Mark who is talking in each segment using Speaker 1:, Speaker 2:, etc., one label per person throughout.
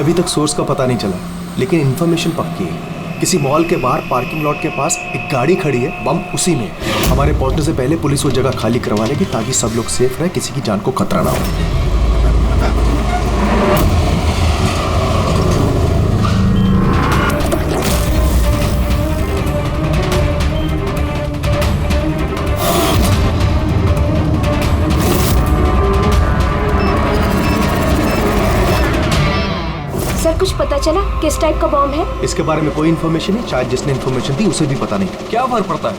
Speaker 1: अभी तक सोर्स का पता नहीं चला, लेकिन इन्फॉर्मेशन पक्की है। किसी मॉल के बाहर पार्किंग लॉट के पास एक गाड़ी खड़ी है, बम उसी में। हमारे पहुंचने से पहले पुलिस वो जगह खाली करवा लेगी ताकि सब लोग सेफ रहे, किसी की जान को खतरा ना हो।
Speaker 2: कुछ पता चला किस टाइप का बॉम्ब है?
Speaker 1: इसके बारे में कोई इन्फॉर्मेशन नहीं, शायद जिसने इन्फॉर्मेशन दी उसे भी पता नहीं।
Speaker 3: क्या फर्क पड़ता है,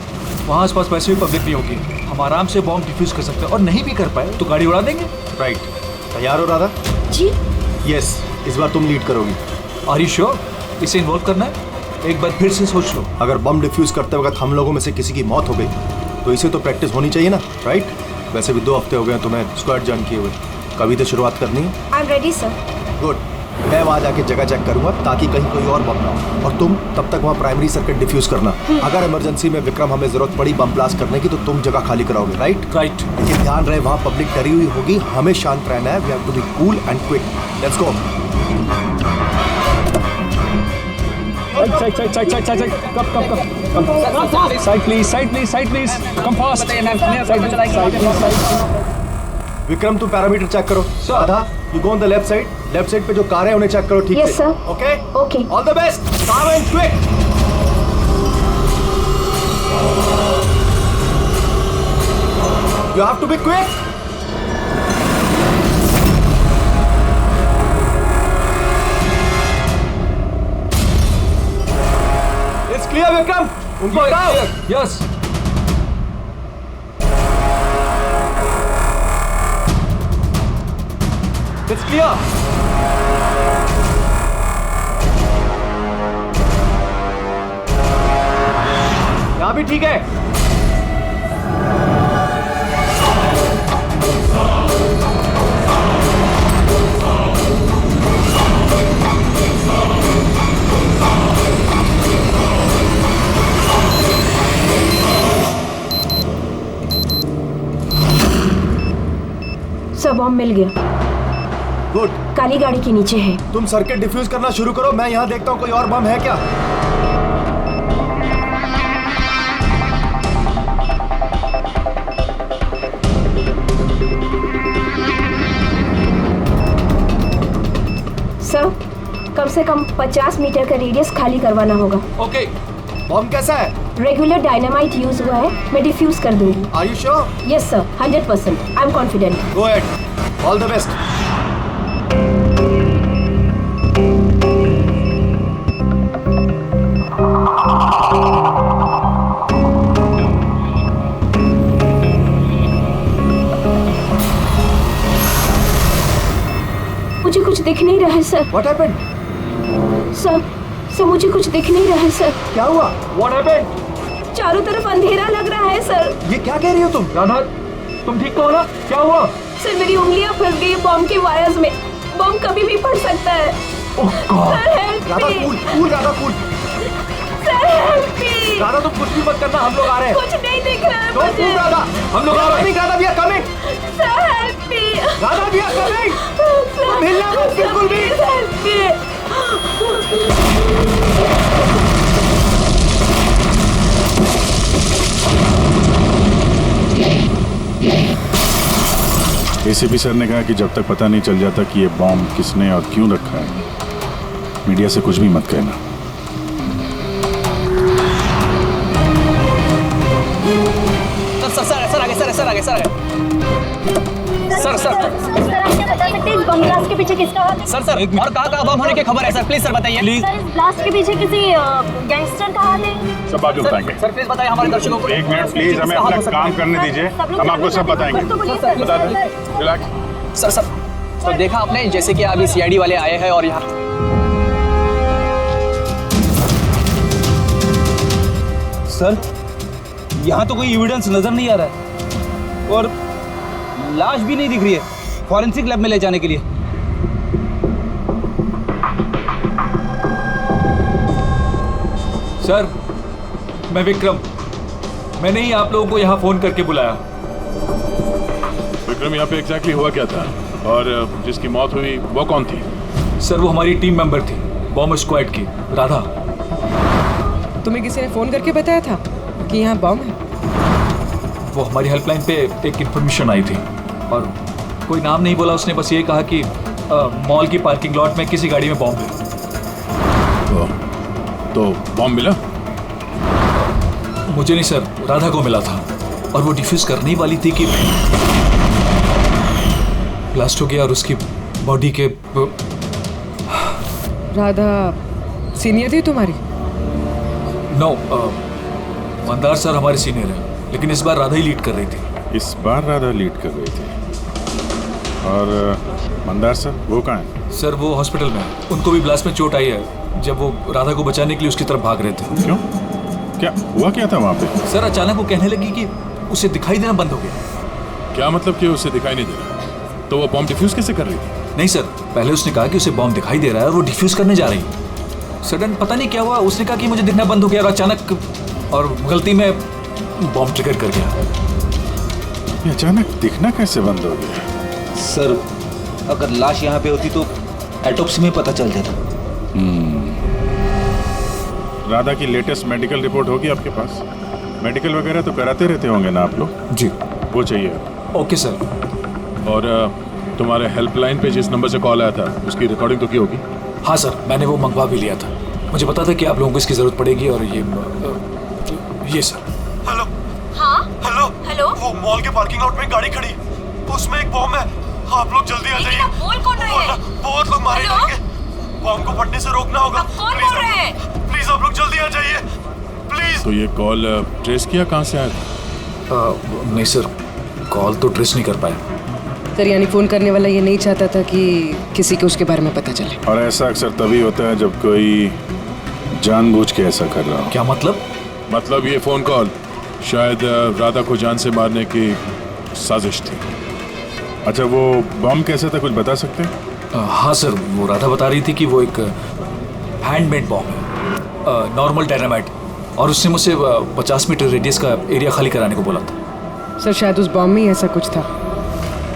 Speaker 3: वहाँ आसपास वैसे भी पब्लिक नहीं होगी, हम आराम से बॉम्ब डिफ्यूज कर सकते हैं। और नहीं भी कर पाए तो गाड़ी उड़ा देंगे।
Speaker 1: राइट, तैयार हो राधा?
Speaker 2: जी
Speaker 1: यस, इस बार तुम लीड करोगी।
Speaker 3: आर यू श्योर इसे इन्वॉल्व करना है? एक बार फिर से सोच लो।
Speaker 1: अगर बम डिफ्यूज करते वक्त हम लोगों में से किसी की मौत हो गई तो इसे तो प्रैक्टिस होनी चाहिए ना, राइट? वैसे भी 2 हफ्ते हो गए तुम्हें स्क्वाड ज्वाइन किए हुए, कभी तो शुरुआत करनी है।
Speaker 2: I am ready sir.
Speaker 1: Good, मैं वहाँ जाके जगह चेक करूंगा ताकि कहीं कोई और बम ना हो, और तुम तब तक वहाँ प्राइमरी सर्किट डिफ्यूज करना। अगर इमरजेंसी में विक्रम हमें जरूरत पड़ी बम ब्लास्ट करने की तो तुम जगह खाली कराओगे, राइट?
Speaker 3: राइट।
Speaker 1: लेकिन ध्यान रहे वहाँ पब्लिक डरी हुई होगी, हमें शांत रहना है। We have to be cool and quick. Let's go. Vikram तुम पैरामीटर चेक करो। Radha, you go on the left side पे जो कार है उन्हें चेक करो ठीक से।
Speaker 2: Yes sir.
Speaker 1: Okay
Speaker 2: okay,
Speaker 1: all the best, calm and quick. You have to be quick. It's clear Vikram, उनको हटाओ।
Speaker 3: यस।
Speaker 1: It's clear. यहाँ भी ठीक है।
Speaker 2: सर बॉम्ब मिल गया।
Speaker 1: गुड,
Speaker 2: काली गाड़ी के नीचे है।
Speaker 1: तुम सर्किट डिफ्यूज करना शुरू करो, मैं यहाँ देखता हूँ कोई और बम है क्या।
Speaker 2: सर कम से कम 50 मीटर का रेडियस खाली करवाना होगा।
Speaker 3: ओके।
Speaker 1: बम कैसा है?
Speaker 2: रेगुलर डायनामाइट यूज हुआ है, मैं डिफ्यूज कर दूंगी।
Speaker 1: Are you sure?
Speaker 2: Yes sir, 100%। I am confident.
Speaker 1: Go ahead, all the best.
Speaker 2: मुझे कुछ दिख नहीं रहा है सर।
Speaker 1: What happened?
Speaker 2: सर मुझे कुछ दिख नहीं रहा है सर।
Speaker 1: क्या हुआ? What happened?
Speaker 2: चारों तरफ अंधेरा लग रहा है सर।
Speaker 1: ये क्या कह रही हो तुम?
Speaker 3: राधा, तुम ठीक हो ना? क्या हुआ?
Speaker 2: सर मेरी उंगलियां फंस गई बॉम्ब के वायर्स में। बॉम्ब कभी भी फट सकता है।
Speaker 3: Oh god.
Speaker 2: Sir help
Speaker 1: Radha
Speaker 2: me.
Speaker 1: Cool, Radha cool.
Speaker 2: Sir help me.
Speaker 1: Radha तुम कुछ भी मत करना, हम लोग आ रहे हैं।
Speaker 2: कुछ नहीं दिख रहा है
Speaker 1: Don't
Speaker 2: मुझे।
Speaker 1: move, राधा, हम लोग आ रहे हैं। Radha, we are coming.
Speaker 2: Sir help me.
Speaker 1: Radha, we are coming. हिलना मत बिल्कुल भी।
Speaker 2: Help me.
Speaker 4: एसीपी सर ने कहा कि जब तक पता नहीं चल जाता कि ये बॉम्ब किसने और क्यों रखा है, मीडिया से कुछ भी मत कहना।
Speaker 5: सर आगे सर
Speaker 6: आप क्या बता सकते हैं इस बम ब्लास्ट के पीछे किसका हाथ है?
Speaker 5: सर और कहाँ बम होने की खबर है सर? प्लीज सर बताइए। प्लीज
Speaker 6: सर इस ब्लास्ट के पीछे किसी गैंगस्टर का हाथ है?
Speaker 4: सब बात बताएंगे।
Speaker 5: सर प्लीज बताइए हमारे दर्शकों को।
Speaker 4: 1 मिनट प्लीज, हमें अपना काम करने दीजिए, हम आपको सब बताएंगे। बता दें, रिलैक्स।
Speaker 5: सर देखा आपने जैसे कि अभी सीआईडी वाले आए हैं और यहाँ
Speaker 3: सर यहाँ तो कोई एविडेंस नजर नहीं आ रहा है और लाश भी नहीं दिख रही है फॉरेंसिक लैब में ले जाने के लिए। सर मैं विक्रम, मैंने ही आप लोगों को यहाँ फोन करके बुलाया।
Speaker 4: विक्रम यहाँ पे एग्जैक्टली हुआ क्या था और जिसकी मौत हुई वो कौन थी?
Speaker 7: सर वो हमारी टीम मेंबर थी, बॉम्ब स्क्वाड की, राधा।
Speaker 8: तुम्हें किसी ने फोन करके बताया था कि यहाँ बॉम्ब है?
Speaker 7: वो हमारी हेल्पलाइन पे एक इन्फॉर्मेशन आई थी और कोई नाम नहीं बोला उसने, बस ये कहा कि मॉल की पार्किंग लॉट में किसी गाड़ी में बॉम्ब है।
Speaker 4: तो बॉम्ब मिला?
Speaker 7: मुझे नहीं सर, राधा को मिला था और वो डिफ्यूज करने ही वाली थी कि ब्लास्ट हो गया और उसकी बॉडी के।
Speaker 8: राधा सीनियर थी तुम्हारी?
Speaker 7: नो, मंदार सर हमारे सीनियर हैं, लेकिन इस बार राधा ही लीड कर रही थी।
Speaker 4: इस बार राधा लीड कर रही थी। और मंदार सर वो कहाँ है?
Speaker 7: सर वो हॉस्पिटल में है, उनको भी ब्लास्ट में चोट आई है जब वो राधा को बचाने के लिए उसकी तरफ भाग रहे थे।
Speaker 4: क्यों? क्या हुआ क्या था वहाँ पे?
Speaker 7: सर अचानक वो कहने लगी कि उसे दिखाई देना बंद हो गया।
Speaker 4: क्या मतलब कि उसे दिखाई नहीं दे रहा? तो वो बॉम्ब डिफ्यूज कैसे कर रही थी?
Speaker 7: नहीं सर, पहले उसने कहा कि उसे बॉम्ब दिखाई दे रहा है और वो डिफ्यूज करने जा रही है। सडन पता नहीं क्या हुआ, उसने कहा कि मुझे दिखना बंद हो गया और अचानक और गलती में बॉम्ब ट्रिगर कर गया।
Speaker 4: ये अचानक दिखना कैसे बंद हो गया?
Speaker 3: सर अगर लाश यहाँ पे होती तो एटोप्सी में पता चल जाता।
Speaker 4: राधा की लेटेस्ट मेडिकल रिपोर्ट होगी आपके पास? मेडिकल वगैरह तो कराते रहते होंगे ना आप लोग?
Speaker 7: जी।
Speaker 4: वो चाहिए।
Speaker 7: Okay sir.
Speaker 4: और तुम्हारे हेल्पलाइन पे जिस नंबर से कॉल आया था उसकी रिकॉर्डिंग तो की होगी?
Speaker 7: हाँ सर, मैंने वो मंगवा भी लिया था। मुझे पता था कि आप लोगों को इसकी जरूरत पड़ेगी। और ये सर।
Speaker 1: हेलो।
Speaker 6: हाँ
Speaker 1: हेलो।
Speaker 6: हेलो,
Speaker 1: वो मॉल के पार्किंग लॉट में गाड़ी खड़ी, उसमें एक बॉम्ब है। आप लोग जल्दी आ जाइए।
Speaker 6: लेकिन आप बोल कौन रहे हैं?
Speaker 1: बहुत लोग मारे
Speaker 6: हेलो?
Speaker 1: जाएंगे। बॉम्ब को फटने से रोकना होगा।
Speaker 6: आप कौन बोल रहे हैं?
Speaker 1: प्लीज आप लोग जल्दी आ जाइए, प्लीज।
Speaker 4: तो ये कॉल ट्रेस किया कहाँ से आया था?
Speaker 7: नहीं सर, कॉल तो ट्रेस नहीं कर पाया।
Speaker 8: सर यानी फोन करने वाला ये नहीं चाहता था कि किसी को उसके बारे में पता चले।
Speaker 4: और ऐसा अक्सर तभी होता है जब कोई जानबूझ के ऐसा कर रहा हो।
Speaker 7: क्या मतलब?
Speaker 4: मतलब ये फोन कॉल शायद राधा को जान से मारने की साजिश थी। अच्छा वो बॉम्ब कैसे था, कुछ बता सकते हैं?
Speaker 7: हाँ सर, वो राधा बता रही थी कि वो एक हैंडमेड बॉम्ब है, नॉर्मल डायनामाइट, और उसने मुझसे 50 मीटर रेडियस का एरिया खाली कराने को बोला था।
Speaker 8: सर शायद उस बॉम्ब में ही ऐसा कुछ था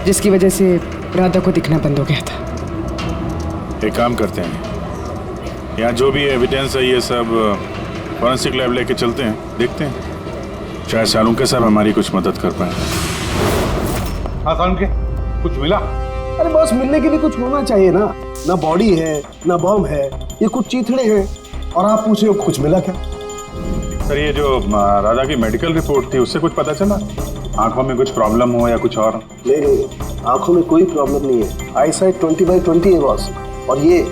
Speaker 8: जिसकी वजह से राधा को दिखना बंद हो गया था।
Speaker 4: एक काम करते हैं, यहाँ जो भी एविडेंस है ये सब फॉरेंसिक लैब लेके चलते हैं, देखते हैं शायद सालुंके साहब हमारी कुछ मदद कर पाए।
Speaker 9: हाँ सालुंके, कुछ मिला?
Speaker 10: अरे बॉस, मिलने के लिए कुछ होना चाहिए ना। ना बॉडी है ना बॉम्ब है, ये कुछ चीथड़े हैं और आप पूछ रहे हो कुछ मिला क्या?
Speaker 4: सर ये जो राधा की मेडिकल रिपोर्ट थी उससे कुछ पता चला? आंखों में कुछ प्रॉब्लम हो या कुछ और?
Speaker 10: नहीं, आंखों में कोई प्रॉब्लम नहीं है। आई साइट 20/20 है बॉस। और ये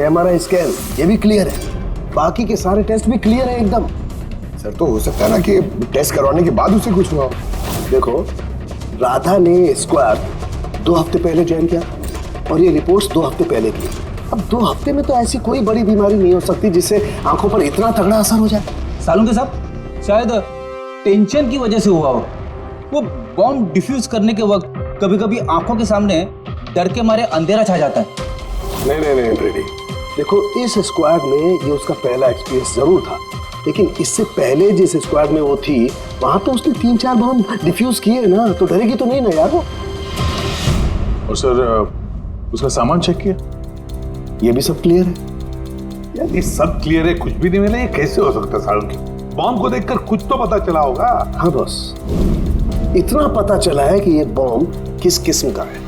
Speaker 10: MRI स्कैन ये भी क्लियर है, बाकी के सारे टेस्ट भी क्लियर है एकदम।
Speaker 9: सर तो हो सकता है ना कि टेस्ट करवाने के बाद उसे कुछ हुआ।
Speaker 10: देखो, राधा ने स्क्वाड 2 हफ्ते पहले ज्वाइन किया और ये रिपोर्ट्स 2 हफ्ते पहले की। अब 2 हफ्ते में तो ऐसी कोई बड़ी बीमारी नहीं हो सकती जिससे आंखों पर इतना तगड़ा असर हो जाए।
Speaker 3: सालुंके साहब शायद टेंशन की वजह से हुआ हो। वो बॉम्ब डिफ्यूज करने के वक्त कभी कभी आंखों के सामने डर के मारे अंधेरा छा जाता है।
Speaker 10: नहीं ब्रेडी, देखो इस स्क्वाड में ये उसका पहला एक्सपीरियंस जरूर था, लेकिन इससे पहले जिस स्क्वाड में वो थी वहां तो उसने 3-4 बॉम्ब डिफ्यूज किए ना, तो डरेगी तो नहीं ना यार वो।
Speaker 4: और सर उसका सामान चेक किया?
Speaker 10: ये भी सब क्लियर है।
Speaker 9: यार ये सब क्लियर है, कुछ भी नहीं मिला, ये कैसे हो सकता है सालुंके? बॉम्ब को देखकर कुछ तो पता चला होगा।
Speaker 10: हाँ बॉस, इतना पता चला है कि ये बॉम्ब किस किस्म का है,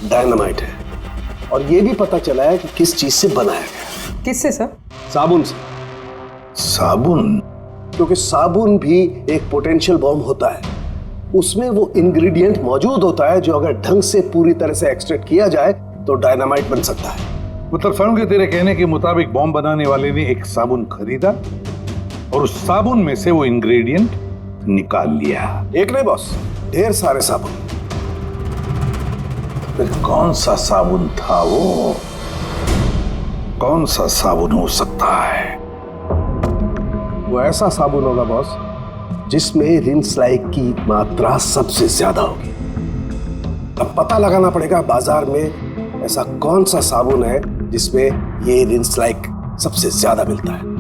Speaker 10: डायनामाइट है, और ये भी पता चला है कि किस चीज से बनाया गया।
Speaker 8: किससे सर?
Speaker 10: साबुन से।
Speaker 9: साबुन?
Speaker 10: क्योंकि साबुन भी एक पोटेंशियल बॉम्ब होता है, उसमें वो इंग्रेडिएंट मौजूद होता है जो अगर ढंग से पूरी तरह से एक्सट्रैक्ट किया जाए तो डायनामाइट बन सकता है।
Speaker 9: मतलब सालुंके तेरे कहने के मुताबिक बॉम्ब बनाने वाले ने एक साबुन खरीदा और उस साबुन में से वो इंग्रेडिएंट निकाल लिया।
Speaker 10: एक नहीं बॉस, ढेर सारे साबुन।
Speaker 9: फिर कौन सा साबुन था वो? कौन सा साबुन हो सकता है?
Speaker 10: वो ऐसा साबुन होगा बॉस जिसमें रिंसलाइक की मात्रा सबसे ज्यादा होगी। अब पता लगाना पड़ेगा बाजार में ऐसा कौन सा साबुन है जिसमें ये रिंसलाइक सबसे ज्यादा मिलता है।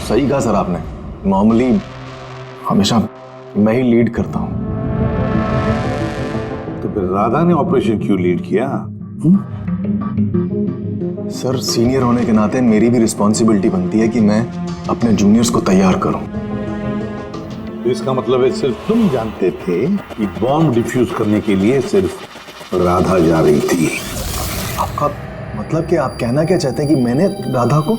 Speaker 1: सही कहा सर आपने, नॉर्मली हमेशा मैं ही लीड करता हूं।
Speaker 9: तो फिर राधा ने ऑपरेशन क्यों लीड किया?
Speaker 1: सर सीनियर होने के नाते मेरी भी रिस्पॉन्सिबिलिटी बनती है कि मैं अपने जूनियर्स को तैयार करूं।
Speaker 9: तो इसका मतलब है सिर्फ तुम जानते थे कि बॉम्ब डिफ्यूज करने के लिए सिर्फ राधा जा रही थी।
Speaker 1: आपका मतलब कि आप कहना क्या चाहते हैं कि मैंने राधा को?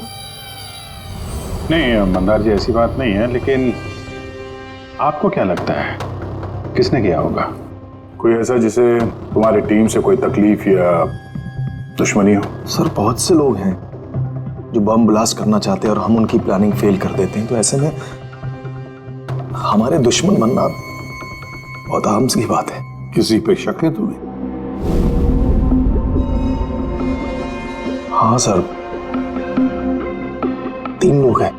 Speaker 9: नहीं मंदार जी, ऐसी बात नहीं है, लेकिन आपको क्या लगता है किसने किया होगा?
Speaker 4: कोई ऐसा जिसे तुम्हारी टीम से कोई तकलीफ या दुश्मनी हो?
Speaker 1: सर बहुत से लोग हैं जो बम ब्लास्ट करना चाहते हैं और हम उनकी प्लानिंग फेल कर देते हैं, तो ऐसे में हमारे दुश्मन बनना बहुत आम सी बात है।
Speaker 9: किसी पे शक है तुम्हें?
Speaker 1: हाँ सर, 3 लोग हैं।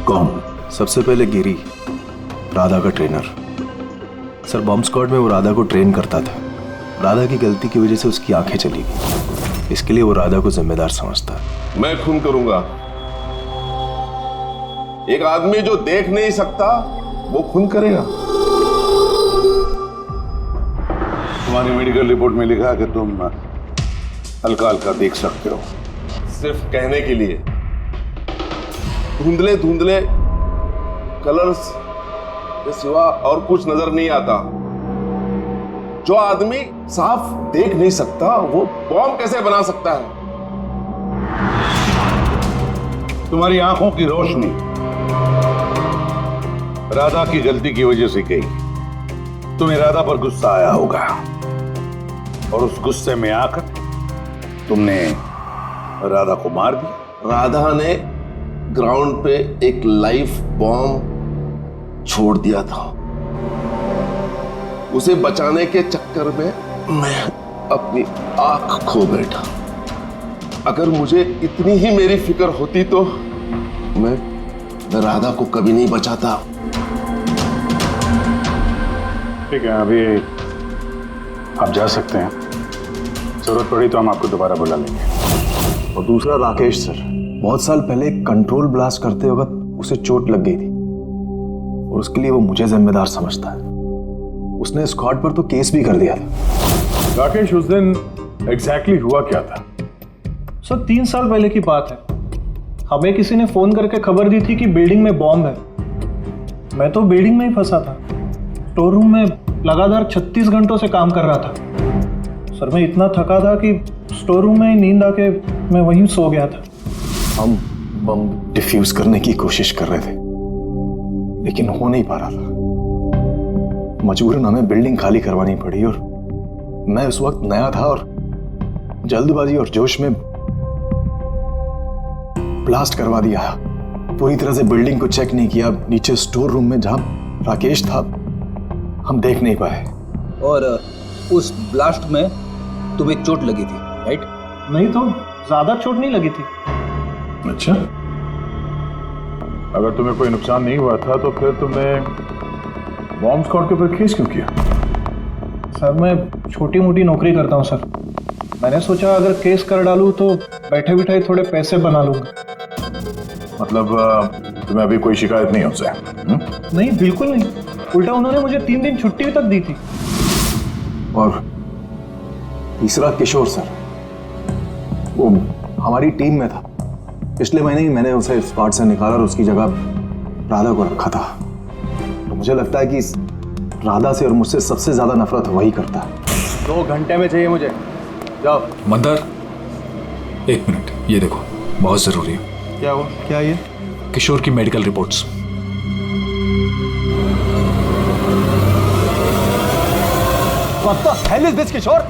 Speaker 9: कौन?
Speaker 1: सबसे पहले गिरी, राधा का ट्रेनर। सर बॉम्ब स्क्वाड में वो राधा को ट्रेन करता था। राधा की गलती की वजह से उसकी आंखें चली गई, इसके लिए वो राधा को जिम्मेदार समझता है।
Speaker 11: मैं खून करूंगा। एक आदमी जो देख नहीं सकता वो खून करेगा।
Speaker 9: तुम्हारी मेडिकल रिपोर्ट में लिखा कि तुम हल्का हल्का देख सकते हो।
Speaker 11: सिर्फ कहने के लिए। धुंधले धुंधले कलर्स के सिवा और कुछ नजर नहीं आता। जो आदमी साफ देख नहीं सकता वो बॉम्ब कैसे बना सकता है?
Speaker 9: तुम्हारी आंखों की रोशनी राधा की गलती की वजह से गई। तुम्हें राधा पर गुस्सा आया होगा और उस गुस्से में आकर तुमने राधा को मार दिया।
Speaker 11: राधा ने ग्राउंड पे एक लाइव बॉम्ब छोड़ दिया था। उसे बचाने के चक्कर में मैं अपनी आंख खो बैठा। अगर मुझे इतनी ही मेरी फिक्र होती तो मैं राधा को कभी नहीं बचाता।
Speaker 9: ठीक है, अभी आप जा सकते हैं। जरूरत पड़ी तो हम आपको दोबारा बुला लेंगे।
Speaker 1: और दूसरा राकेश सर, बहुत साल पहले कंट्रोल ब्लास्ट करते वक्त उसे चोट लग गई थी और उसके लिए वो मुझे जिम्मेदार समझता है। उसने स्क्वाड पर तो केस भी कर दिया था।
Speaker 4: राकेश, उस दिन एग्जैक्टली हुआ क्या था?
Speaker 12: सर 3 साल पहले की बात है। हमें किसी ने फोन करके खबर दी थी कि बिल्डिंग में बॉम्ब है। मैं तो बिल्डिंग में ही फंसा था। स्टोर रूम में लगातार 36 घंटों से काम कर रहा था। सर मैं इतना थका था कि स्टोर रूम में नींद आके मैं वहीं सो गया था।
Speaker 1: हम बम डिफ्यूज करने की कोशिश कर रहे थे लेकिन हो नहीं पा रहा था। मजबूरन हमें बिल्डिंग खाली करवानी पड़ी और मैं उस वक्त नया था और जल्दबाजी और जोश में ब्लास्ट करवा दिया। पूरी तरह से बिल्डिंग को चेक नहीं किया। नीचे स्टोर रूम में जहां राकेश था हम देख नहीं पाए।
Speaker 3: और उस ब्लास्ट में तुम्हें चोट लगी थी, राइट?
Speaker 12: नहीं तो ज्यादा चोट नहीं लगी थी।
Speaker 4: अच्छा, अगर तुम्हें कोई नुकसान नहीं हुआ था तो फिर तुमने बॉम्ब स्क्वाड के ऊपर केस क्यों किया?
Speaker 12: सर मैं छोटी मोटी नौकरी करता हूँ सर। मैंने सोचा अगर केस कर डालूं तो बैठे बिठाए थोड़े पैसे बना लूंगा।
Speaker 4: मतलब तुम्हें अभी कोई शिकायत नहीं हमसे?
Speaker 12: नहीं, बिल्कुल नहीं। उल्टा उन्होंने मुझे 3 दिन छुट्टी तक दी थी।
Speaker 1: और तीसरा किशोर सर, वो हमारी टीम में था। पिछले महीने ही मैंने उसे स्क्वाड से निकाला और उसकी जगह राधा को रखा था। तो मुझे लगता है कि राधा से और मुझसे सबसे ज्यादा नफरत वही करता है।
Speaker 12: 2 घंटे में चाहिए मुझे। जाओ।
Speaker 7: मंदार, 1 मिनट, ये देखो, बहुत जरूरी है।
Speaker 12: क्या हुआ? क्या ये?
Speaker 7: किशोर की medical reports.
Speaker 3: What the hell is this, किशोर?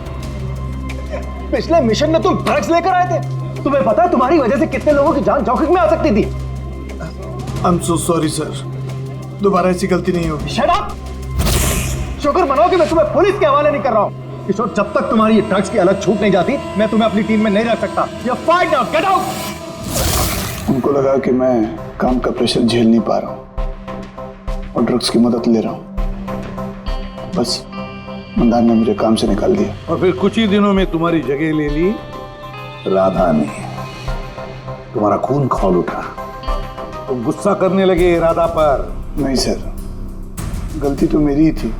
Speaker 3: पिछले मिशन में तुम ड्रग्स लेकर आए थे। तुम्हें पता है तुम्हारी वजह से कितने लोगों की जान जोखिम में आ सकती थी।
Speaker 12: I'm so sorry सर, दोबारा ऐसी गलती नहीं होगी।
Speaker 3: Shut up! शुक्र मनाओ कि मैं तुम्हें पुलिस के हवाले नहीं कर रहा हूँ। किशोर, जब तक तुम्हारी ये ड्रग्स की अलग छूट नहीं जाती मैं तुम्हें अपनी टीम में नहीं रख सकता। You're fired now, get out!
Speaker 13: उनको लगा कि मैं काम का प्रेशर झेल नहीं पा रहा हूँ और ड्रग्स की मदद ले रहा हूँ। बस मंदार ने मुझे काम से निकाल दिया।
Speaker 9: और फिर कुछ ही दिनों में तुम्हारी जगह ले ली राधा ने। तुम्हारा खून खौल उठा। तुम गुस्सा करने लगे राधा पर।
Speaker 13: नहीं सर, गलती तो मेरी ही थी।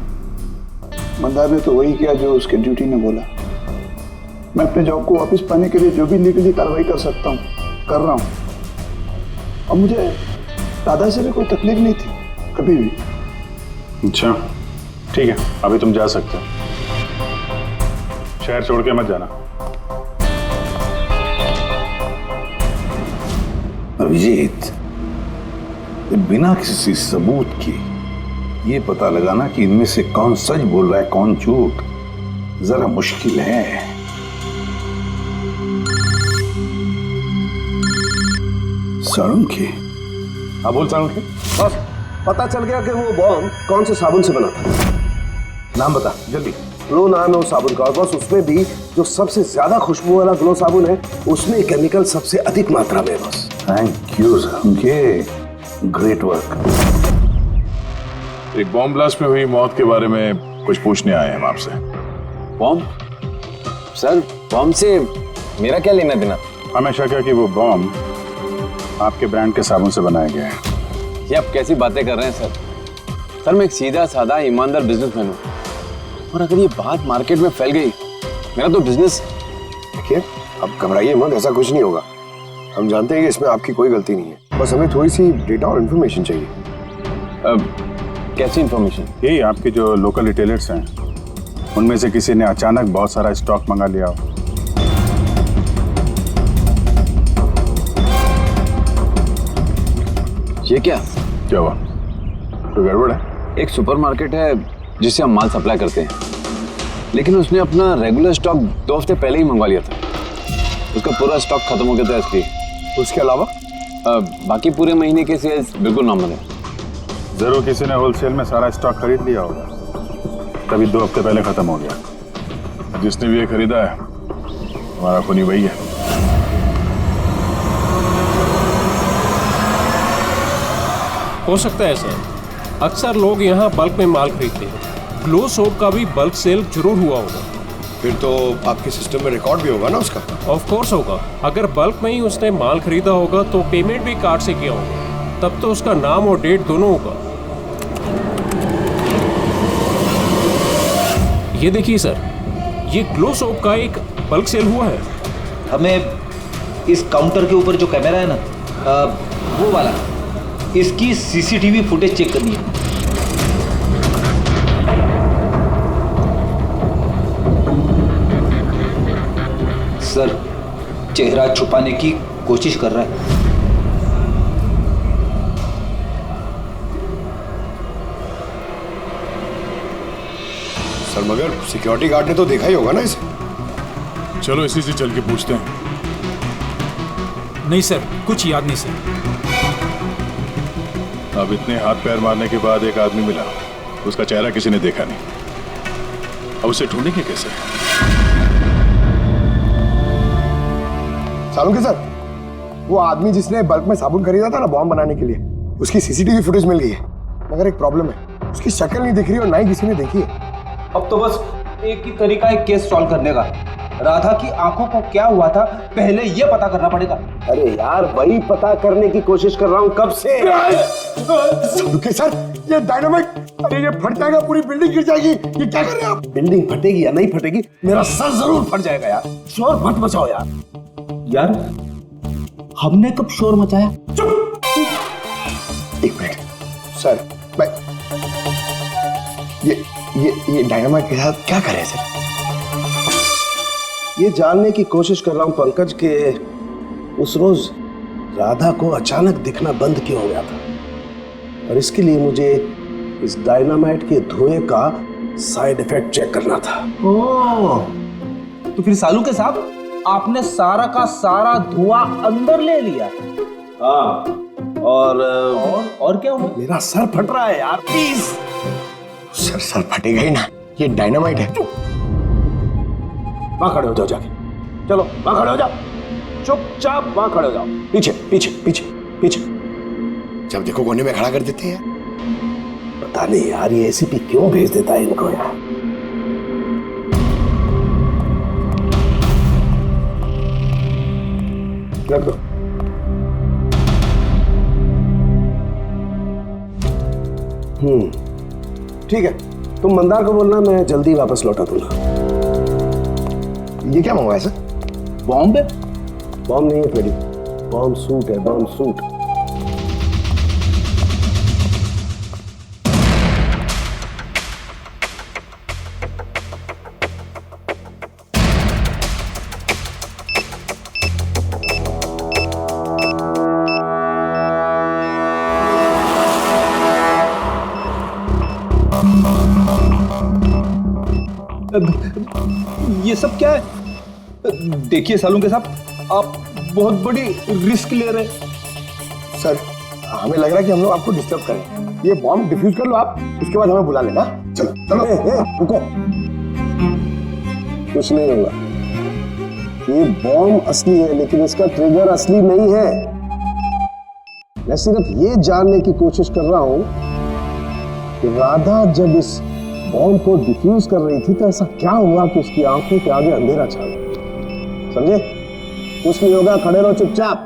Speaker 13: मंदार ने तो वही किया जो उसके ड्यूटी ने बोला। मैं अपने जॉब को वापस पाने के लिए जो भी लीगली कार्रवाई कर सकता हूँ कर रहा हूँ। और मुझे दादा से भी कोई तकलीफ नहीं थी कभी भी।
Speaker 4: अच्छा ठीक है, अभी तुम जा सकते हो, शहर छोड़ के मत जाना।
Speaker 9: अभिजीत, बिना किसी सबूत के ये पता लगाना कि इनमें से कौन सच बोल रहा है कौन झूठ जरा मुश्किल है। साळुंखे।
Speaker 10: हाँ बोल साळुंखे। बस पता चल गया कि वो बॉम्ब कौन से साबुन से बना था। नाम बता जल्दी। ग्लो नाम है उस साबुन का, और बस उसमें भी जो सबसे ज्यादा खुशबू वाला ग्लो साबुन है उसमें केमिकल सबसे अधिक मात्रा में है बस।
Speaker 9: Thank you Salunkhe, great work.
Speaker 4: एक बॉम्ब ब्लास्ट में हुई मौत के बारे में कुछ पूछने आए हैं हम आपसे।
Speaker 5: बॉम्ब? सर बॉम्ब से मेरा क्या लेना देना?
Speaker 4: हमेशा क्या कि वो बॉम्ब आपके ब्रांड के साबुन से बनाया गया है।
Speaker 5: ये आप कैसी बातें कर रहे हैं सर? सर मैं एक सीधा साधा ईमानदार बिजनेसमैन हूँ, और अगर ये बात मार्केट में फैल गई मेरा तो बिजनेस।
Speaker 10: देखिए अब घबराइए मत, ऐसा कुछ नहीं होगा। हम जानते हैं कि इसमें आपकी कोई गलती नहीं है, बस हमें थोड़ी सी डेटा और इन्फॉर्मेशन चाहिए।
Speaker 5: कैसी इन्फॉर्मेशन?
Speaker 4: यही आपके जो लोकल रिटेलर्स हैं उनमें से किसी ने अचानक बहुत सारा स्टॉक मंगा लिया हो।
Speaker 5: ये क्या
Speaker 4: हुआ? कोई गड़बड़ है?
Speaker 5: एक सुपरमार्केट है जिससे हम माल सप्लाई करते हैं, लेकिन उसने अपना रेगुलर स्टॉक 2 हफ्ते पहले ही मंगवा लिया था। उसका पूरा स्टॉक खत्म हो गया था इसलिए।
Speaker 10: उसके अलावा
Speaker 5: बाकी पूरे महीने के सेल्स बिल्कुल नॉर्मल है।
Speaker 4: जरूर किसी ने होलसेल में सारा स्टॉक खरीद लिया होगा, तभी 2 हफ्ते पहले खत्म हो गया। जिसने भी ये खरीदा है हमारा खूनी वही है।
Speaker 14: हो सकता है सर, अक्सर लोग यहाँ बल्क में माल खरीदते हैं। ग्लो सोप का भी बल्क सेल जरूर हुआ होगा।
Speaker 10: फिर तो आपके सिस्टम में रिकॉर्ड भी होगा ना उसका?
Speaker 14: ऑफ कोर्स होगा। अगर बल्क में ही उसने माल खरीदा होगा तो पेमेंट भी कार्ड से किया होगा, तब तो उसका नाम और डेट दोनों होगा। ये देखिए सर, ये ग्लो सोप का एक बल्क सेल हुआ है।
Speaker 7: हमें इस काउंटर के ऊपर जो कैमरा है ना, वो वाला, इसकी सीसीटीवी फुटेज चेक करनी है। सर चेहरा छुपाने की कोशिश कर रहा है।
Speaker 10: सर मगर सिक्योरिटी गार्ड ने तो देखा ही होगा ना इसे।
Speaker 4: चलो इसी से चल के पूछते हैं।
Speaker 7: नहीं सर, कुछ याद नहीं सर।
Speaker 4: अब इतने हाथ पैर मारने के बाद एक आदमी मिला, उसका चेहरा किसी ने देखा नहीं। अब उसे ढूंढेंगे कैसे?
Speaker 10: साळुंखे सर, वो आदमी जिसने बल्क में साबुन खरीदा था ना बॉम्ब बनाने के लिए, उसकी सीसीटीवी फुटेज मिल गई है, मगर एक प्रॉब्लम है, उसकी शक्ल नहीं दिख रही और ना ही किसी ने देखी है।
Speaker 7: अब तो बस एक ही तरीका है केस सॉल्व करने का। राधा की आंखों को क्या हुआ था पहले ये पता करना पड़ेगा।
Speaker 10: अरे यार वही पता करने की कोशिश कर रहा हूँ कब से। साळुंखे सर, ये डायनामाइट, अरे ये फट जाएगा, पूरी बिल्डिंग गिर जाएगी। ये क्या कर रहे हैं आप? बिल्डिंग फटेगी या नहीं फटेगी, मेरा सर जरूर फट जाएगा यार। शोर मत मचाओ यार।
Speaker 7: यार हमने कब शोर मचाया?
Speaker 10: चुप। एक मिनट सर, मैं ये डायनामाइट के साथ क्या करें सर? ये जानने की कोशिश कर रहा हूं पंकज के उस रोज राधा को अचानक दिखना बंद क्यों हो गया था, और इसके लिए मुझे इस डायनामाइट के धुएं का साइड इफेक्ट चेक करना था।
Speaker 7: ओह, तो फिर साळुंखे साहब आपने सारा का सारा धुआं अंदर ले लिया?
Speaker 10: हाँ,
Speaker 7: और क्या हुआ?
Speaker 10: मेरा सर फट रहा है यार, प्लीज। सर फटेगा ही ना, ये डायनामाइट है। वहां खड़े हो जाओ जाके, चलो वहां खड़े हो जाओ, चुपचाप वहां खड़े हो जाओ। पीछे पीछे पीछे पीछे, जब देखो कोने में खड़ा कर देते हैं। पता नहीं यार ये एसीपी क्यों भेज देता है इनको यार। रख दो। ठीक है, तुम मंदार को बोलना, मैं जल्दी वापस लौटा दूंगा। ये क्या मंगवाया सर?
Speaker 13: बॉम्ब है?
Speaker 10: बॉम्ब नहीं है फ्रेडी, बॉम्ब सूट है, बॉम्ब सूट।
Speaker 13: ये सब क्या है? देखिए सालुंके साहब, आप बहुत बड़ी रिस्क ले रहे हैं।
Speaker 10: सर हमें लग रहा है कि हम लोग आपको डिस्टर्ब करें। ये बॉम्ब डिफ्यूज कर लो आप, उसके बाद हमें बुला लेना। चलो चलो। रुको, कुछ नहीं होगा। ये बॉम्ब असली है लेकिन इसका ट्रिगर असली नहीं है। मैं सिर्फ ये जानने की कोशिश कर रहा हूं कि राधा जब इस बॉम्ब को डिफ्यूज कर रही थी तो ऐसा क्या हुआ कि उसकी आंखों के आगे अंधेरा छा गया। समझे? कुछ नहीं होगा, खड़े रहो चुपचाप।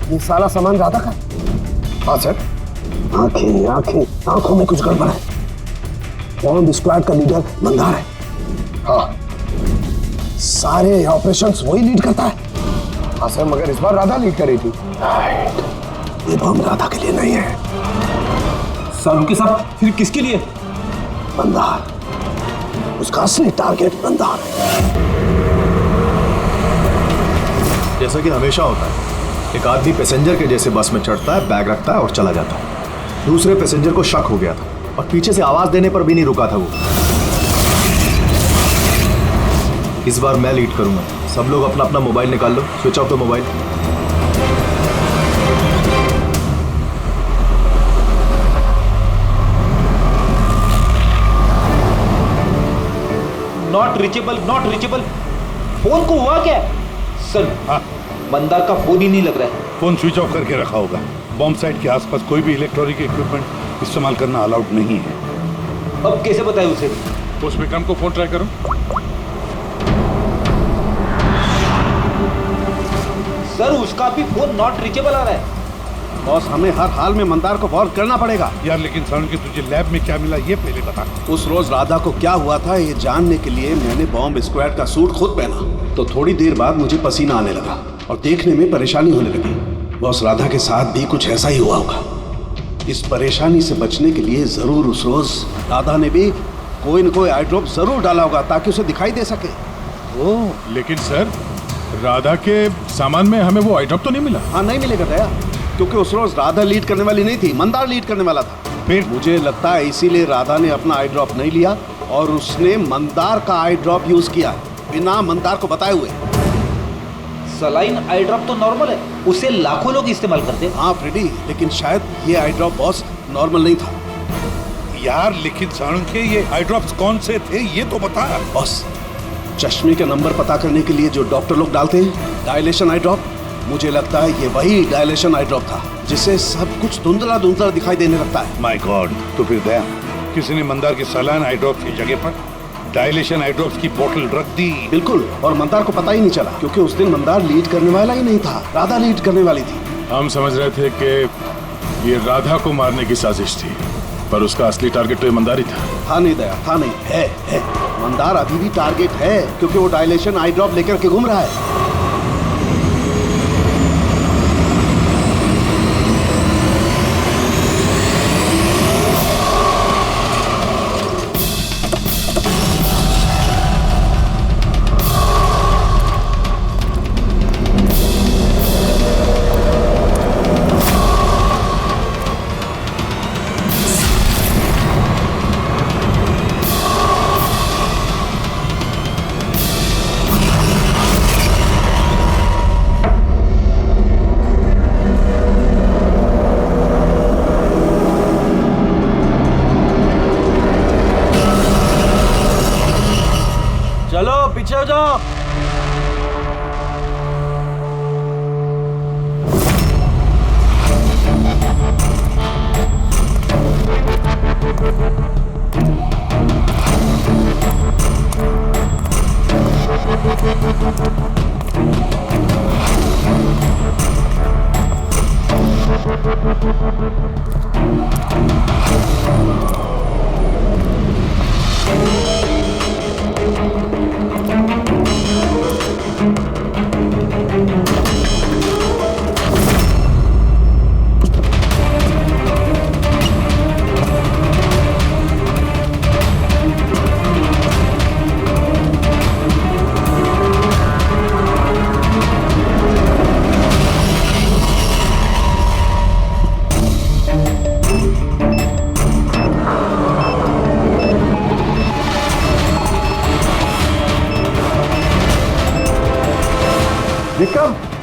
Speaker 10: ये सारा सामान राधा का? हाँ सर। आंखें आंखें, आंखों में कुछ गड़बड़ है। बॉम्ब स्क्वाड का लीडर मंदार है। हाँ, सारे ऑपरेशंस वही लीड करता है। हाँ सर, मगर इस बार राधा लीड कर रही थी। ये बॉम्ब राधा के लिए नहीं है।
Speaker 13: सर उनके साथ फिर किसके लिए?
Speaker 10: मंदार, उसका असली टारगेट मंदार है।
Speaker 1: जैसा कि हमेशा होता है, एक आदमी पैसेंजर के जैसे बस में चढ़ता है, बैग रखता है और चला जाता है। दूसरे पैसेंजर को शक हो गया था और पीछे से आवाज देने पर भी नहीं रुका था वो। इस बार मैं लीड करूंगा। सब लोग अपना अपना मोबाइल निकाल लो, switch off the mobile.
Speaker 15: Not reachable, not reachable. Phone को हुआ क्या? सर मंदार का फोन ही नहीं लग रहा है।
Speaker 9: फोन स्विच ऑफ करके रखा होगा। बॉम्ब साइट के आसपास कोई भी इलेक्ट्रॉनिक इक्विपमेंट इस्तेमाल करना अलाउड नहीं है।
Speaker 15: अब कैसे बताए उसे?
Speaker 4: उस विक्रम को फोन ट्राई करो।
Speaker 15: सर उसका भी फोन नॉट रीचेबल आ रहा है।
Speaker 10: बॉस, हमें हर हाल में मंदार को वॉर्न करना पड़ेगा।
Speaker 9: यार लेकिन सारुण के तुझे लैब में क्या मिला ये पहले बता।
Speaker 10: उस रोज राधा को क्या हुआ था ये जानने के लिए मैंने बॉम्ब स्क्वाड का सूट खुद पहना, तो थोड़ी देर बाद मुझे पसीना आने लगा और देखने में परेशानी होने लगी। बॉस, राधा के साथ भी कुछ ऐसा ही हुआ होगा। इस परेशानी से बचने के लिए जरूर उस रोज राधा ने भी कोई न कोई आई ड्रॉप जरूर डाला होगा ताकि उसे दिखाई दे सके।
Speaker 4: ओह, लेकिन सर राधा के सामान में हमें वो आई ड्रॉप तो नहीं मिला।
Speaker 10: हाँ, नहीं मिलेगा दया, क्योंकि उस रोज राधा लीड करने वाली नहीं थी, मंदार लीड करने वाला था। फिर मुझे लगता है इसीलिए राधा ने अपना आई ड्रॉप नहीं लिया और उसने मंदार का आई ड्रॉप यूज किया बिना मंदार को बताए हुए।
Speaker 15: सलाइन आई ड्रॉप तो नॉर्मल है, उसे लाखों लोग इस्तेमाल करते हैं।
Speaker 10: हाँ फ्रेडी, लेकिन शायद ये आई ड्रॉप बॉस नॉर्मल नहीं था।
Speaker 9: यार लेकिन सारुण के ये आई ड्रॉप्स कौन से थे ये तो बता।
Speaker 10: बॉस, चश्मे का नंबर पता करने के लिए जो डॉक्टर लोग डालते हैं डायलेशन आई ड्रॉप, मुझे लगता है ये वही डायलेशन आई ड्रॉप था जिससे सब कुछ धुंधला धुंधला दिखाई देने लगता है।
Speaker 9: माय गॉड, तो फिर दया किसी ने मंदार के सलाइन आई ड्रॉप्स की जगह पर डायलेशन आई ड्रॉप्स की बोतल रख दी।
Speaker 10: बिल्कुल, और मंदार को पता ही नहीं चला क्योंकि उस दिन मंदार लीड करने वाला ही नहीं था, राधा लीड करने वाली थी।
Speaker 4: हम समझ रहे थे कि ये राधा को मारने की साजिश थी, पर उसका असली टारगेट तो ईमानदार ही था।
Speaker 10: था नहीं दया, था नहीं, है। मंदार अभी भी टारगेट है क्योंकि वो डायलेशन आई ड्रॉप लेकर के घूम रहा है।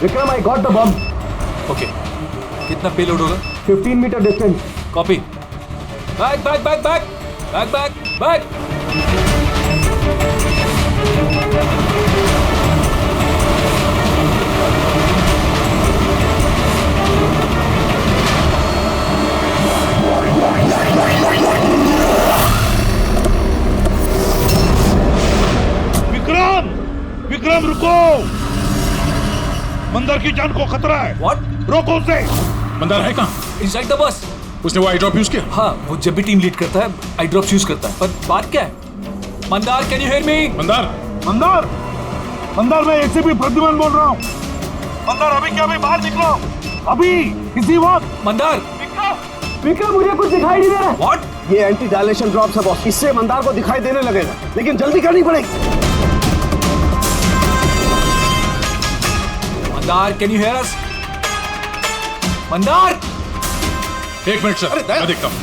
Speaker 3: Vikram, I got the bomb.
Speaker 7: Okay, कितना पेलोड होगा?
Speaker 3: 15 metre distance.
Speaker 7: Copy. Back.
Speaker 9: Vikram रुको, मंदार की जान को खतरा है.
Speaker 7: What?
Speaker 9: रोको उसे.
Speaker 4: मंदार है कहाँ?
Speaker 7: Inside the bus.
Speaker 4: उसने वो आई ड्रॉप यूज किया?
Speaker 7: हाँ, वो जब भी टीम लीड करता है आई ड्रॉप्स यूज करता है. पर बात क्या है? Mandar, can you hear me?
Speaker 9: Mandar मैं एसीपी प्रद्युमन बोल रहा हूँ. मंदार अभी क्या, अभी बाहर निकलो, अभी इसी वक्त.
Speaker 7: मंदार.
Speaker 3: विक्रम, मुझे कुछ दिखाई नहीं दे रहा.
Speaker 7: What?
Speaker 10: ये एंटी डायलेशन ड्रॉप है बॉस. इससे मंदार को दिखाई देने लगेगा, लेकिन जल्दी करनी पड़ेगी.
Speaker 7: मंदार, कैन यू हियर अस? मंदार.
Speaker 4: एक मिनट सर, मैं देखता हूँ.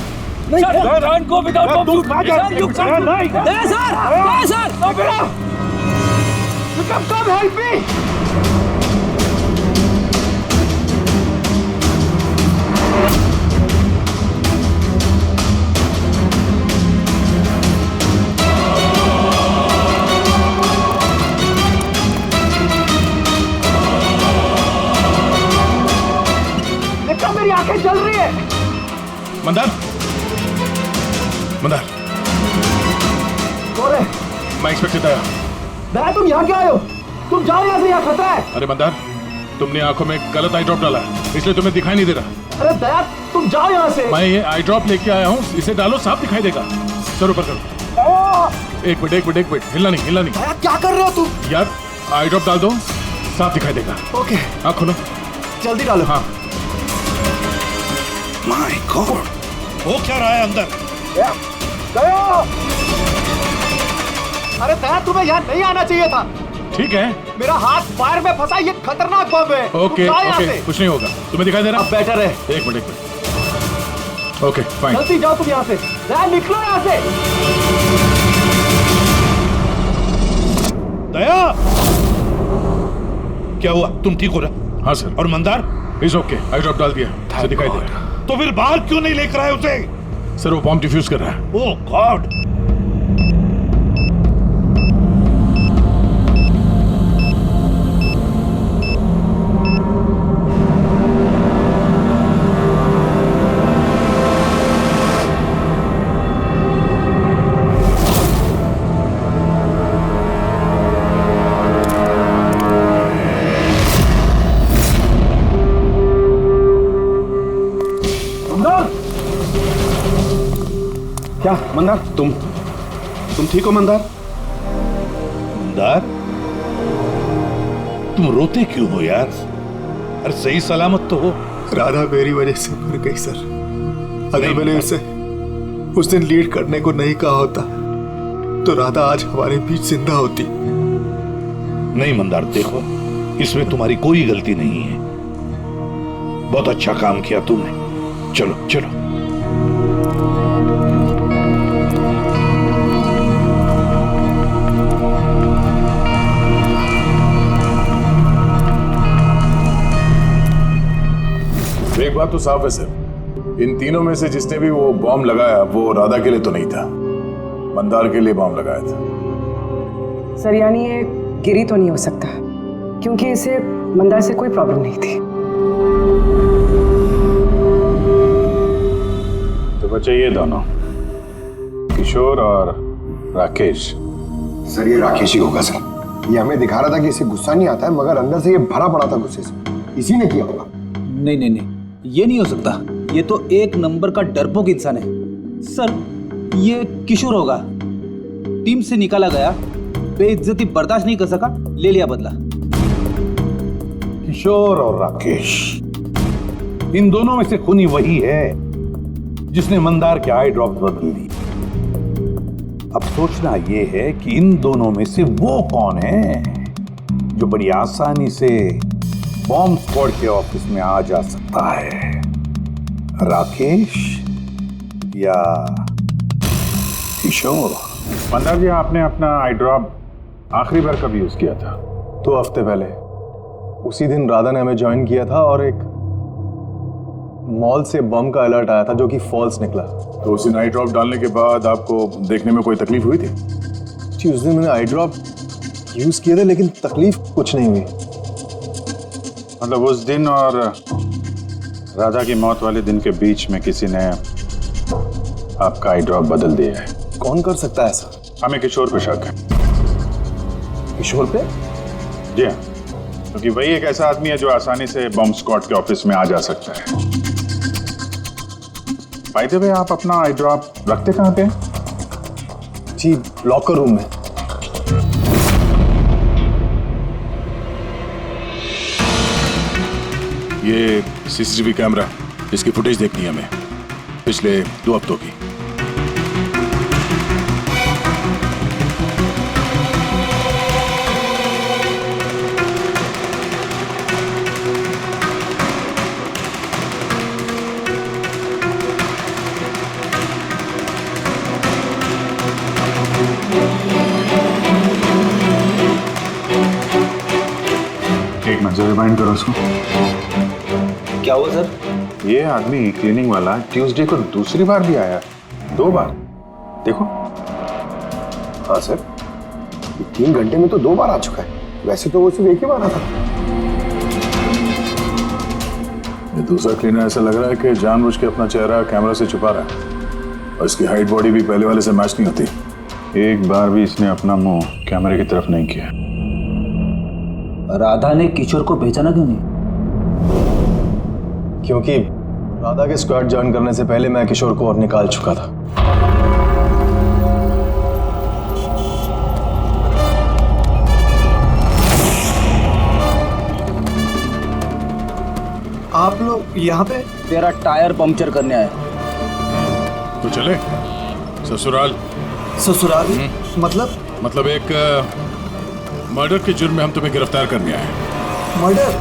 Speaker 3: मेरी आंखें जल रही है.
Speaker 4: मंदार.
Speaker 3: कौन है?
Speaker 4: मैं इंस्पेक्टर दया.
Speaker 3: दया, तुम यहाँ क्या आए हो? तुम जाओ यहाँ से, यहाँ खतरा है.
Speaker 4: अरे मंदार, तुमने आंखों में गलत आई ड्रॉप डाला है, इसलिए तुम्हें दिखाई नहीं दे रहा.
Speaker 3: अरे दया, तुम जाओ यहाँ से.
Speaker 4: मैं ये आई ड्रॉप लेके आया हूँ, इसे डालो, साफ दिखाई देगा. सर ऊपर करो. एक मिनट, हिलना नहीं.
Speaker 3: दया, क्या कर रहे हो तुम?
Speaker 4: यार आई ड्रॉप डाल दो, साफ दिखाई देगा.
Speaker 3: ओके,
Speaker 4: आँख खोलो.
Speaker 3: जल्दी डालो.
Speaker 4: हाँ.
Speaker 9: माय गॉड, वो क्या रहा है अंदर?
Speaker 3: दया! अरे दया, तुम्हें यहाँ नहीं आना चाहिए था.
Speaker 4: ठीक है,
Speaker 3: मेरा हाथ फायर में फंसा, ये खतरनाक बम है.
Speaker 4: ओके, कुछ नहीं होगा. तुम्हें दिखाई दे रहा?
Speaker 3: अब बेटर है.
Speaker 4: एक मिनट. Okay, fine.
Speaker 3: जल्दी जाओ तुम यहाँ से. दया, निकलो यहाँ से.
Speaker 9: दया, क्या हुआ? तुम ठीक हो रहा?
Speaker 4: हाँ सर.
Speaker 9: और Mandar?
Speaker 4: Is okay, I drop डाल दिया, उसे दिखाई दे रहा.
Speaker 9: तो फिर बाहर क्यों नहीं लेकर आए उसे?
Speaker 4: सर वो बॉम्ब डिफ्यूज कर रहा है.
Speaker 9: Oh God.
Speaker 10: क्या मंदार, तुम ठीक हो मंदार?
Speaker 9: मंदार, तुम रोते क्यों हो यार? अरे सही सलामत तो हो.
Speaker 1: राधा मेरी वजह से मर गई सर. अगर मैंने उसे उस दिन लीड करने को नहीं कहा होता तो राधा आज हमारे बीच जिंदा होती.
Speaker 9: नहीं मंदार, देखो इसमें तुम्हारी कोई गलती नहीं है. बहुत अच्छा काम किया तुमने. चलो चलो.
Speaker 4: एक बात तो साफ है सर, इन तीनों में से जिसने भी वो बॉम्ब लगाया वो राधा के लिए तो नहीं था, मंदार के लिए बॉम्ब लगाया था.
Speaker 8: सर यानी ये गिरी तो नहीं हो सकता, क्योंकि इसे मंदार से कोई प्रॉब्लम नहीं थी.
Speaker 4: तो बच्चे ये दोनों, किशोर और राकेश.
Speaker 10: सर ये राकेश ही होगा सर. ये हमें दिखा रहा था कि इसे गुस्सा नहीं आता है, मगर अंदर से ये भरा पड़ा था गुस्से से. इसी ने किया होगा.
Speaker 15: नहीं, ये नहीं हो सकता, ये तो एक नंबर का डरपोक इंसान है। सर, ये किशोर होगा, टीम से निकाला गया, बेइज्जती बर्दाश्त नहीं कर सका, ले लिया बदला।
Speaker 9: किशोर और राकेश, इन दोनों में से खूनी वही है जिसने मंदार के आई ड्रॉप्स बदल दी। अब सोचना यह है कि इन दोनों में से वो कौन है जो बड़ी आसानी से बॉम्ब स्क्वाड के ऑफिस में आ जा सकता है, राकेश या किशोर?
Speaker 4: मंदार जी, आपने अपना आई ड्रॉप आखिरी बार कब यूज किया था?
Speaker 1: 2 हफ्ते पहले। उसी दिन राधा ने हमें ज्वाइन किया था और एक मॉल से बम का अलर्ट आया था जो कि फॉल्स निकला।
Speaker 4: तो उसी आई ड्रॉप डालने के बाद आपको देखने में कोई तकलीफ हुई थी?
Speaker 1: जी, उस दिन मैंने आई ड्रॉप यूज किए थे लेकिन तकलीफ कुछ नहीं हुई।
Speaker 4: मतलब उस दिन और राधा की मौत वाले दिन के बीच में किसी ने आपका आई ड्रॉप बदल दिया है।
Speaker 1: कौन कर सकता है ऐसा?
Speaker 4: हमें किशोर पे शक है।
Speaker 1: किशोर पे?
Speaker 4: जी हाँ, क्योंकि वही एक ऐसा आदमी है जो आसानी से बॉम्ब स्क्वाड के ऑफिस में आ जा सकता है। बाय द वे, आप अपना आई ड्रॉप रखते कहाँ पे हैं?
Speaker 1: जी, लॉकर रूम में।
Speaker 4: ये सीसीटीवी कैमरा, इसकी फुटेज देखनी है हमें पिछले 2 हफ्तों की। एक मिनट, रिमाइंड करो उसको।
Speaker 15: क्या हुआ सर?
Speaker 4: ये आदमी क्लीनिंग वाला ट्यूसडे को दूसरी बार भी आया, 2 बार। देखो।
Speaker 10: हाँ सर, 3 घंटे में तो 2 बार आ चुका है। वैसे तो वो सिर्फ एक ही बार आता।
Speaker 4: ये दूसरा क्लीनर ऐसा लग रहा है कि जानबूझ के अपना चेहरा कैमरा से छुपा रहा है और इसकी हाइट बॉडी भी पहले वाले से मैच नहीं होती। एक बार भी इसने अपना मुंह कैमरे की तरफ नहीं किया।
Speaker 15: राधा ने किशोर को पहचाना क्यों नहीं?
Speaker 1: क्योंकि राधा के स्क्वाड ज्वाइन करने से पहले मैं किशोर को और निकाल चुका था।
Speaker 3: आप लोग यहाँ पे?
Speaker 15: तेरा टायर पंक्चर करने आया।
Speaker 4: तो चले ससुराल।
Speaker 3: ससुराल? मतलब
Speaker 4: एक मर्डर के जुर्म में हम तुम्हें गिरफ्तार करने आए।
Speaker 3: मर्डर?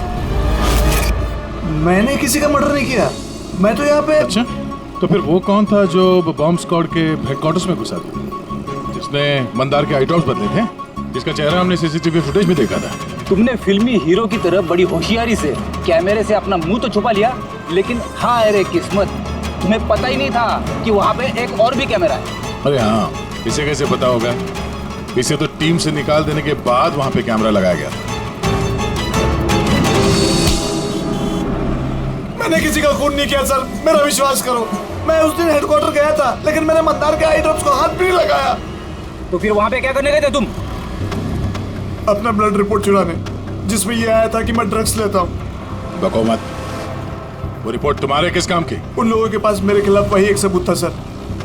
Speaker 3: मैंने किसी का मर्डर नहीं किया। मैं तो यहाँ पे।
Speaker 4: अच्छा, तो फिर वो कौन था जो बॉम्ब स्क्वाड के हेडक्वार्टर्स में घुसा था, जिसने मंदार के आई ड्रॉप्स बदले थे, जिसका चेहरा हमने सीसीटीवी फुटेज में देखा था?
Speaker 15: तुमने फिल्मी हीरो की तरह बड़ी होशियारी से कैमरे से अपना मुंह तो छुपा लिया, लेकिन हाय रे किस्मत, तुम्हें पता ही नहीं था कि वहाँ पे एक और भी कैमरा है।
Speaker 4: अरे हाँ, इसे कैसे पता होगा? इसे तो टीम से निकाल देने के बाद वहाँ पे कैमरा लगाया गया था।
Speaker 3: मैंने किसी का खून नहीं किया सर, मेरा विश्वास करो। मैं उस दिन हेडक्वार्टर गया था, लेकिन मैंने मंदार के आई ड्रॉप्स को हाथ भी नहीं लगाया।
Speaker 15: तो फिर वहाँ पे क्या करने गए थे तुम?
Speaker 3: अपना ब्लड रिपोर्ट चुराने, जिसमें ये आया था कि मैं ड्रग्स लेता हूँ।
Speaker 4: बको मत। वो रिपोर्ट तुम्हारे किस काम की?
Speaker 3: उन लोगों के पास मेरे खिलाफ वही एक सबूत था सर।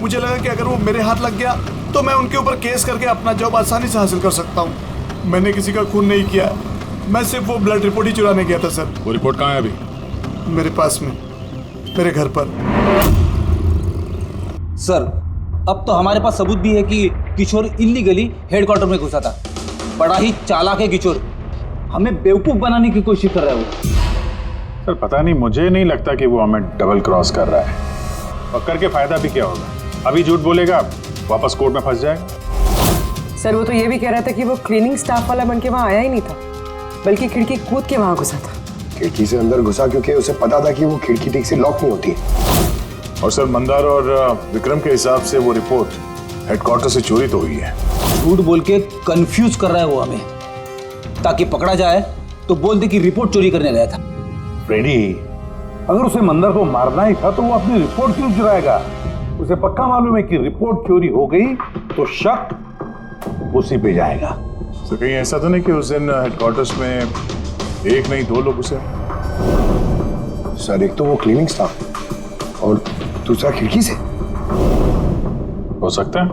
Speaker 3: मुझे लगा कि अगर वो मेरे हाथ लग गया तो मैं उनके ऊपर केस करके अपना जॉब आसानी से हासिल कर सकता हूँ। मैंने किसी का खून नहीं किया, मैं सिर्फ वो ब्लड रिपोर्ट ही चुराने गया था सर।
Speaker 4: वो रिपोर्ट कहाँ है अभी?
Speaker 3: मेरे पास में, मेरे घर पर।
Speaker 15: सर, अब तो हमारे पास सबूत भी है कि किशोर इल्लीगली हेडक्वार्टर में घुसा था। बड़ा ही चालाक है किशोर, हमें बेवकूफ बनाने की कोशिश कर रहा है वो।
Speaker 4: सर पता नहीं, मुझे नहीं लगता कि वो हमें डबल क्रॉस कर रहा है। और करके फायदा भी क्या होगा? अभी झूठ बोलेगा, वापस कोर्ट में फंस जाएगा।
Speaker 8: सर, वो तो ये भी कह रहा था कि वो क्लीनिंग स्टाफ वाला बन के वहाँ आया ही नहीं था, बल्कि खिड़की कूद के वहाँ घुसा था।
Speaker 10: खिड़की से अंदर घुसा क्योंकि उसे पता था कि वो खिड़की ठीक से लॉक नहीं होती।
Speaker 4: और सर, मंदार और विक्रम के हिसाब से वो रिपोर्ट हेडक्वार्टर से चोरी तो हुई है।
Speaker 15: झूठ बोल के कंफ्यूज कर रहा है वो हमें, ताकि पकड़ा जाए तो बोल दे कि रिपोर्ट चोरी करने गया था।
Speaker 9: फ्रेडी, अगर उसे मंदार को मारना ही था तो वो अपनी रिपोर्ट क्यों चुराएगा? उसे पक्का मालूम है कि रिपोर्ट चोरी हो गई तो शक उसी पे जाएगा।
Speaker 4: तो कहीं ऐसा तो नहीं कि उस दिन हेडक्वार्टर्स में एक नहीं 2 लोग उसे?
Speaker 10: सर एक तो वो क्लीनिंग स्टाफ और दूसरा खिड़की से।
Speaker 4: हो सकता है।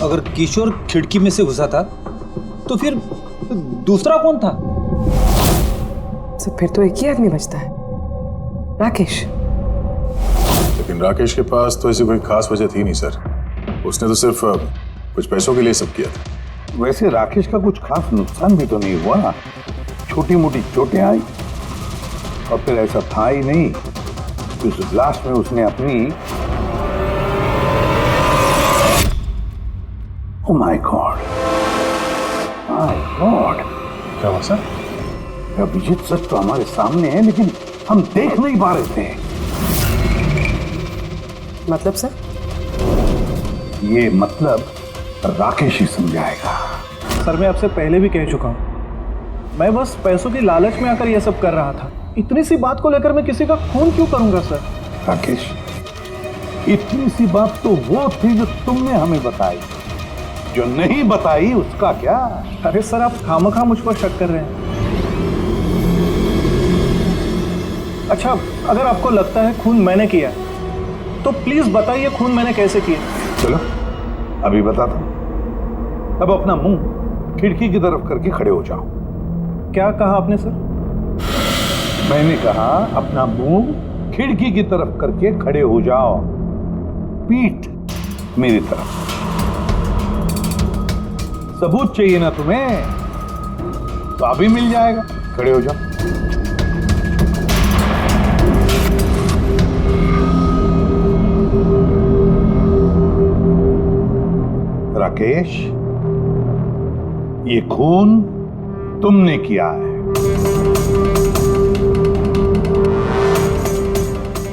Speaker 15: अगर किशोर खिड़की में से घुसा था तो फिर दूसरा कौन था?
Speaker 8: तो फिर तो एक ही आदमी बचता है, राकेश।
Speaker 4: लेकिन राकेश के पास तो ऐसी कोई खास वजह थी नहीं सर। उसने तो सिर्फ कुछ पैसों के लिए सब किया था।
Speaker 9: वैसे राकेश का कुछ खास नुकसान भी तो नहीं हुआ, छोटी मोटी चोटें आई और फिर ऐसा था ही नहीं कि उस ब्लास्ट में उसने अपनी oh my God, my God.
Speaker 4: क्या हुआ सर?
Speaker 9: अभिजीत सच तो हमारे सामने है लेकिन हम देख नहीं पा रहे थे।
Speaker 8: मतलब सर?
Speaker 9: ये मतलब राकेश ही समझाएगा।
Speaker 12: सर मैं आपसे पहले भी कह चुका हूँ, मैं बस पैसों की लालच में आकर यह सब कर रहा था। इतनी सी बात को लेकर मैं किसी का खून क्यों करूंगा सर?
Speaker 9: राकेश, इतनी सी बात तो वो थी जो तुमने हमें बताई, जो नहीं बताई उसका क्या?
Speaker 12: अरे सर आप खामखा मुझ पर शक कर रहे हैं। अच्छा अगर आपको लगता है खून मैंने किया तो प्लीज बताइए खून मैंने कैसे किया।
Speaker 9: चलो अभी बताता हूं। अब अपना मुंह खिड़की की तरफ करके खड़े हो जाओ।
Speaker 12: क्या कहा आपने सर?
Speaker 9: मैंने कहा अपना मुंह खिड़की की तरफ करके खड़े हो जाओ, पीठ मेरी तरफ। सबूत चाहिए ना तुम्हें, तो अभी मिल जाएगा। खड़े हो जाओ। राकेश, ये खून तुमने किया है।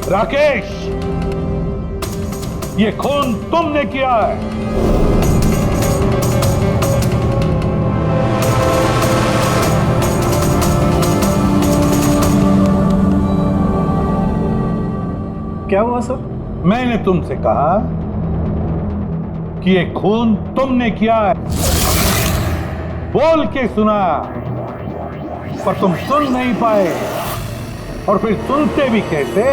Speaker 9: राकेश, ये खून तुमने किया है।
Speaker 12: क्या हुआ सर?
Speaker 9: मैंने तुमसे कहा कि ये खून तुमने किया है, बोल के सुना, पर तुम सुन नहीं पाए। और फिर सुनते भी कैसे?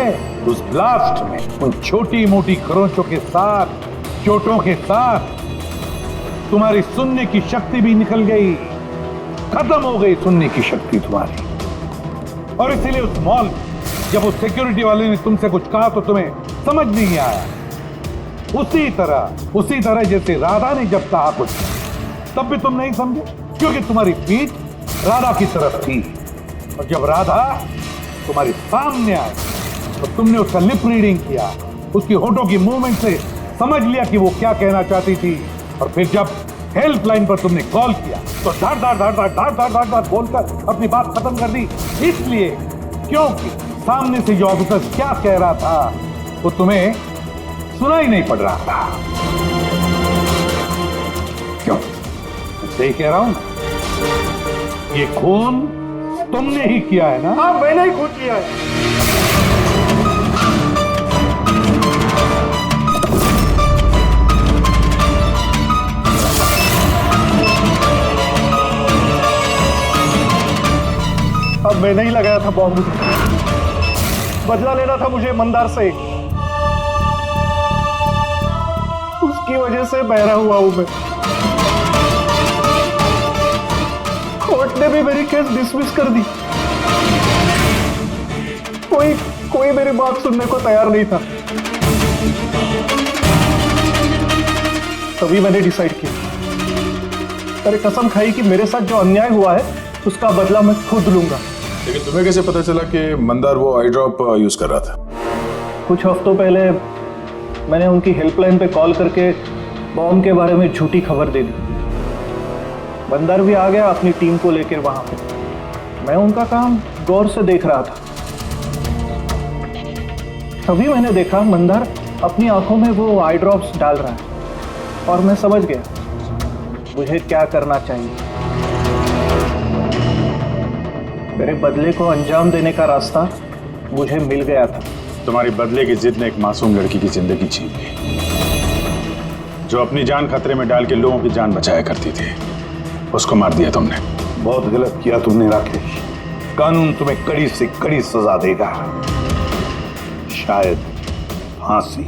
Speaker 9: उस ब्लास्ट में उन छोटी मोटी खरोंचों के साथ, चोटों के साथ तुम्हारी सुनने की शक्ति भी निकल गई, खत्म हो गई सुनने की शक्ति तुम्हारी। और इसीलिए उस मॉल जब उस सिक्योरिटी वाले ने तुमसे कुछ कहा तो तुम्हें समझ नहीं आया। उसी तरह जैसे राधा ने जब कहा कुछ तब भी तुम नहीं समझे, क्योंकि तुम्हारी पीठ राधा की तरफ थी। और जब राधा तुम्हारे सामने आई तो तुमने उसका लिप रीडिंग किया, उसकी होठों की मूवमेंट से समझ लिया कि वो क्या कहना चाहती थी। और फिर जब हेल्पलाइन पर तुमने कॉल किया तो धार धार धार धार धार धार धार धार बोलकर अपनी बात खत्म कर दी। इसलिए क्योंकि सामने से जो ऑफिसर क्या कह रहा था वो तुम्हें सुना ही नहीं पड़ रहा था। क्यों? सही कह रहा हूं ना? ये खून तुमने ही किया है ना?
Speaker 12: हाँ मैंने ही खून किया है। अब मैंने ही लगाया था बॉम्ब। बदला लेना था मुझे मंदार से, उसकी वजह से बहरा हुआ हूं मैं। कोर्ट ने भी मेरी केस डिसमिस कर दी। कोई मेरी बात सुनने को तैयार नहीं था। तभी मैंने डिसाइड किया, अरे कसम खाई कि मेरे साथ जो अन्याय हुआ है उसका बदला मैं खुद लूंगा।
Speaker 4: लेकिन तुम्हें कैसे पता चला कि मंदार वो आई ड्रॉप यूज कर रहा था?
Speaker 12: कुछ हफ्तों पहले मैंने उनकी हेल्पलाइन पे कॉल करके बॉम्ब के बारे में झूठी खबर दे दी। मंदार भी आ गया अपनी टीम को लेकर वहां पे। मैं उनका काम गौर से देख रहा था। तभी मैंने देखा मंदार अपनी आंखों में वो आई ड्रॉप्स डाल रहा है और मैं समझ गया मुझे क्या करना चाहिए। मेरे बदले को अंजाम देने का रास्ता मुझे मिल गया था।
Speaker 4: तुम्हारी बदले की जिद ने एक मासूम लड़की की जिंदगी छीन ली, जो अपनी जान खतरे में डाल के लोगों की जान बचाया करती थी। उसको मार दिया तुमने।
Speaker 9: बहुत गलत किया तुमने राकेश। कानून तुम्हें कड़ी से कड़ी सजा देगा, शायद फांसी।